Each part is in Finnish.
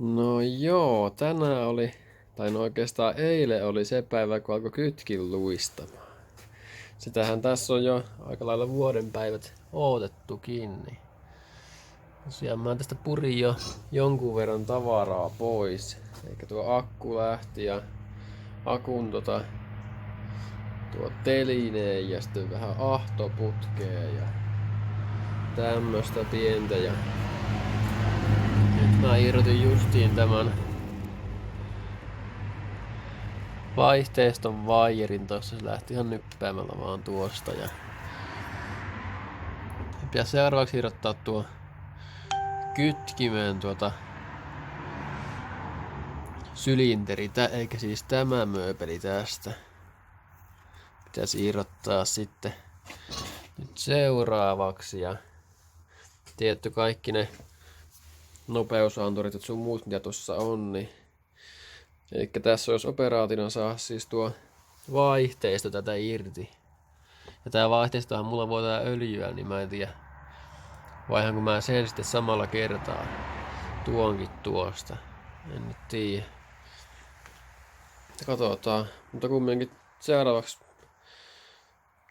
No joo, tänään oli, tai no oikeastaan eilen oli se päivä, kun alkoi kytkin luistamaan. Sitähän tässä on jo aika lailla vuoden päivät odotettukin. Niin. Tosiaan mä tästä purin jo jonkun verran tavaraa pois. Eikä tuo akku lähti ja akun tuo telineen ja sitten vähän ahtoputkeen ja tämmöstä pientä. Ja nyt mä irrotin justiin tämän vaihteiston vaijerin tossa, se lähti ihan nyppäämällä vaan tuosta ja pitäisi seuraavaksi irrottaa tuo kytkimeen sylinteri, eikä siis tämä mööpeli tästä. Pitäisi irrottaa sitten nyt seuraavaksi ja tietty kaikki ne nopeusanturit ja sun muut mitä tuossa on, niin elikkä tässä olisi operaatina saa siis tuo vaihteisto tätä irti. Ja tää vaihteistohan mulla voi tää öljyä, niin mä en tiedä. Vaihan kun mä sen sitten samalla kertaa tuonkin tuosta. En nyt tiedä. Katsotaan. Mutta kumminkin seuraavaksi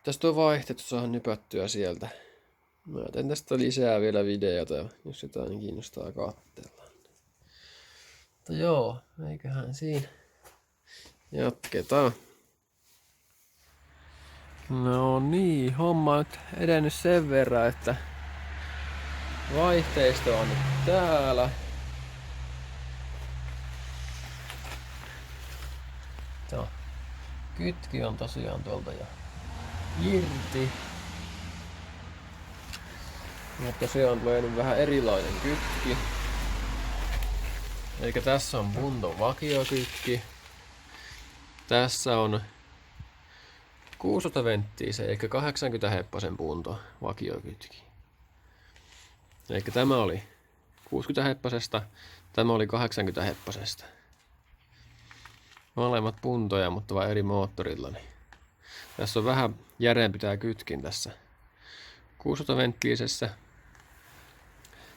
tästä tuo vaihteet saadaan nypättyä sieltä. Mä teen tästä lisää vielä videota, jos jotain kiinnostaa katsella. Mutta joo, eiköhän siinä. Jatketaan. No niin, homma on nyt edennyt sen verran, että vaihteisto on nyt täällä. Tuo kytki on tosiaan tuolta jo irti. Ja tosiaan tulee nyt vähän erilainen kytki. Eikä tässä on Bunton vakiokytki. Tässä on 16 venttiisen, eikä 80 heppasen Bunto vakiokytki. Eikä tämä oli 60 heppasesta, tämä oli 80 heppasesta. Molemmat puntoja, mutta vain eri moottorilla. Niin. Tässä on vähän järeempi tää kytkin tässä 16 venttiisessä.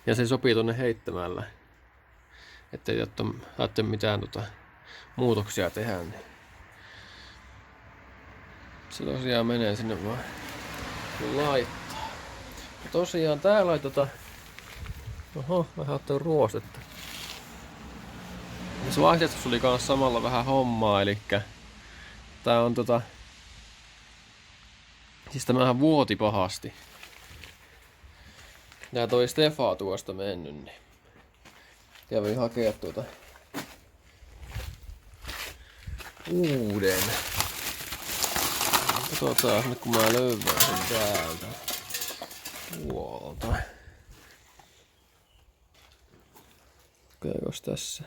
Ja se sopii tonne heittämällä. Ettei tarvitse mitään muutoksia tehdä. Niin. Se tosiaan menee sinne vaan laittaa. Ja tosiaan täällä oli oho, vähän ottaa ruostetta. Se vaihteistus oli kans samalla vähän hommaa, elikkä tää on siis tämähän vuoti pahasti. Nää toi Stefa tuosta mennyt, niin kävin hakea uuden. Katsotaan nyt kun mä löydän sen täältä tuolta. Kokeillaan tässä.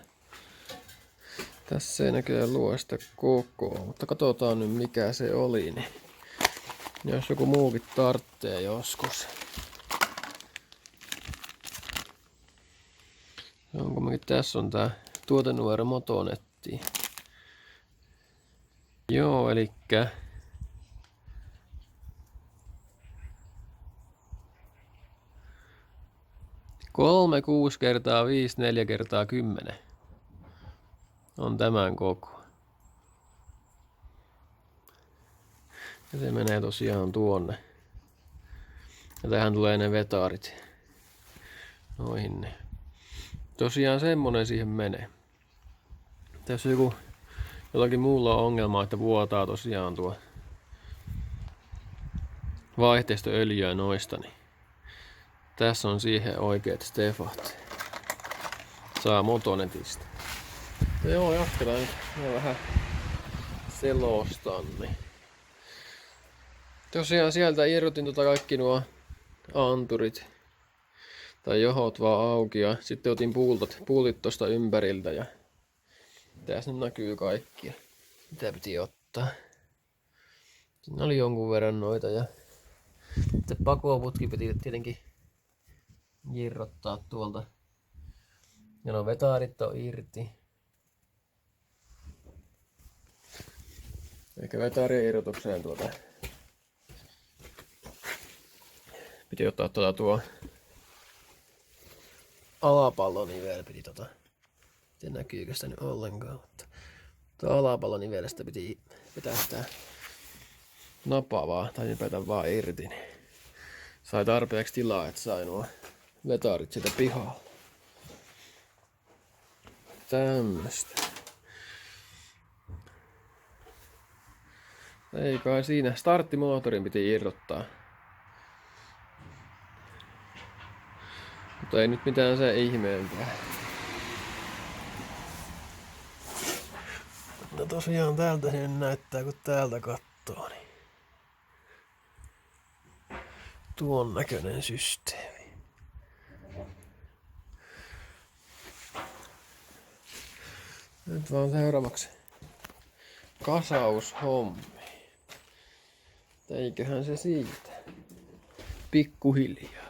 Tässä ei näköjään lue sitä kokoa, mutta katsotaan nyt mikä se oli. Niin jos joku muukin tarvitsee joskus. Tässä on tää tuotenumero Motonetti. Joo, elikkä 3 6 kertaa 5 4 kertaa 10 on tämän koko. Ja se menee tosiaan tuonne. Ja tähän tulee ne vetaarit. Noihin ne. Tosiaan semmonen siihen menee. Tässä jollakin muulla on ongelma, että vuotaa tosiaan tuo vaihteistoöljyä noista, niin tässä on siihen oikeat Stefat. Saa Motonetista. Ja joo, jatketaan nyt. Mä vähän selostan. Niin. Tosiaan sieltä irrotin kaikki nuo anturit tai johot vaan auki ja sitten otin puulit tosta ympäriltä ja tässä nyt näkyy kaikkia mitä piti ottaa. Siinä oli jonkun verran noita ja sitten pakoputki piti tietenkin irrottaa tuolta. Ja no vetaarit on irti. Eikä vetaarien irrotukseen piti ottaa tuo alapallonivel piti Miten näkyykö sitä nyt ollenkaan, mutta tuo alapallonivelestä piti vetää sitä napaa tai nypätä vaan irti. Niin sai tarpeeksi tilaa, että sai nuo vetarit sitä pihalla. Tämmöstä. Ei kai siinä. Starttimoottorin piti irrottaa. Mutta ei nyt mitään se ihmeempää. No tosiaan täältä sen näyttää, kun täältä kattoo, niin tuon näköinen systeemi. Nyt vaan seuraavaksi kasaushommi. Eiköhän se siitä. Pikkuhiljaa.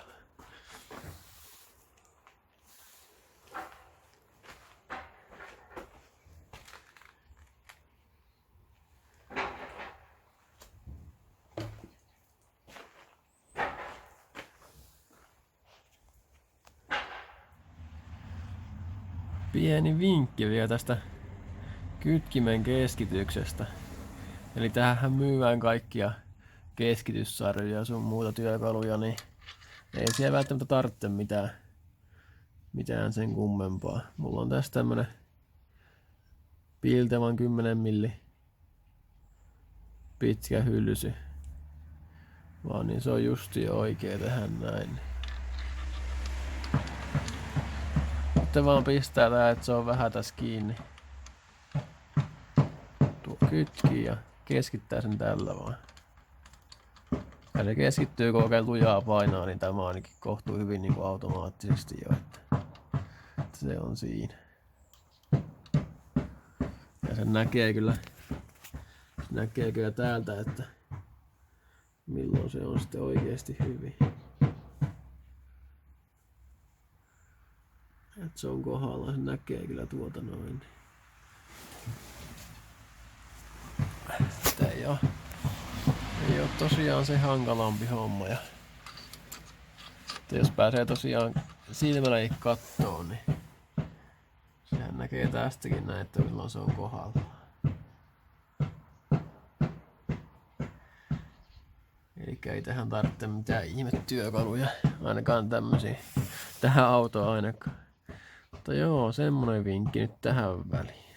Pieni vinkki vielä tästä kytkimen keskityksestä. Eli tähän myydään kaikkia keskityssarjoja ja sun muuta työkaluja, niin ei siellä välttämättä tarvitse mitään sen kummempaa. Mulla on tässä tämmönen Piltevan 10 milli pitkä hylsy. Vaan niin se on justi oikee tähän näin. Sitten vaan pistää tää, että se on vähän tässä kiinni. Tuo kytkii ja keskittää sen tällä vaan. Ja se keskittyy, kun oikein lujaa painaa, niin tämä ainakin kohtuu hyvin niin kuin automaattisesti jo. Että se on siinä. Ja sen näkee kyllä täältä, että milloin se on sitten oikeasti hyvin. Että se on kohdalla, se näkee kyllä tuota noin. Että ei oo tosiaan se hankalampi homma. Ja jos pääsee tosiaan silmällä kattoon, niin sehän näkee tästäkin näin, että milloin se on kohdalla. Eli ei tähän tarvitse mitään ihmetyökaluja, ainakaan tämmösiä tähän autoon ainakaan. Mutta joo, semmonen vinkki nyt tähän väliin.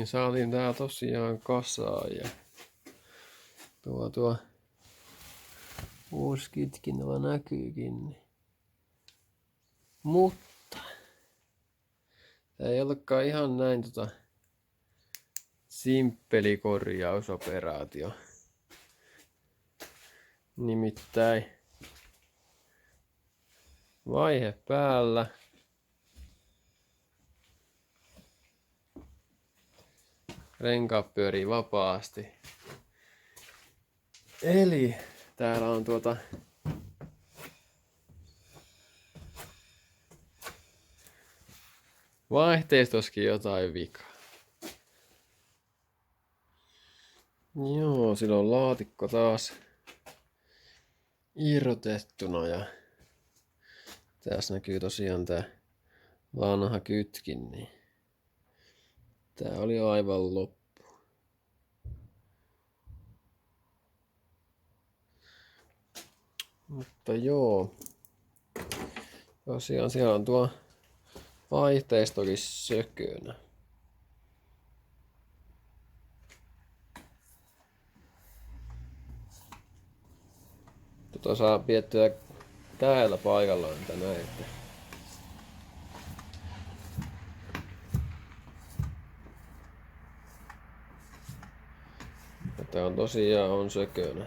Saatiin tää tosiaan kasaan ja tuo uusi kitkintävä näkyykin. Mutta tää ei ollutkaan ihan näin simppeli korjausoperaatio. Nimittäin vaihe päällä. Renkaat pyörii vapaasti. Eli täällä on vaihteistossakin jotain vikaa. Joo, sillä on laatikko taas irrotettuna ja tässä näkyy tosiaan tää vanha kytkin, niin tää oli aivan loppu. Mutta joo. Tosiaan siellä on tuo vaihteistokin sökönä. Saa piettyä täällä paikallaan tänään. Tää on tosiaan sökönä.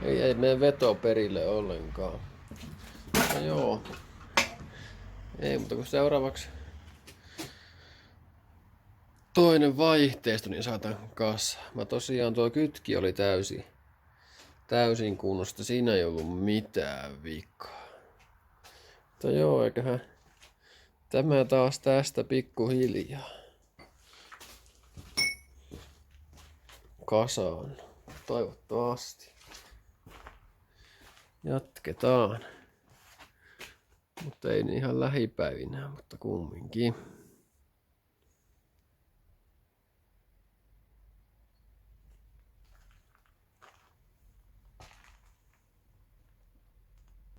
Ei mene veto perille ollenkaan. No joo. Ei, mutta kun seuraavaksi toinen vaihteisto, niin saatan kasaan. Mä tosiaan tuo kytki oli täysin kunnosta. Siinä ei ollut mitään vikaa. Mutta joo, eiköhän tämä taas tästä pikkuhiljaa kasaan. Toivottavasti. Jatketaan. Mutta ei niin ihan lähipäivinä, mutta kumminkin.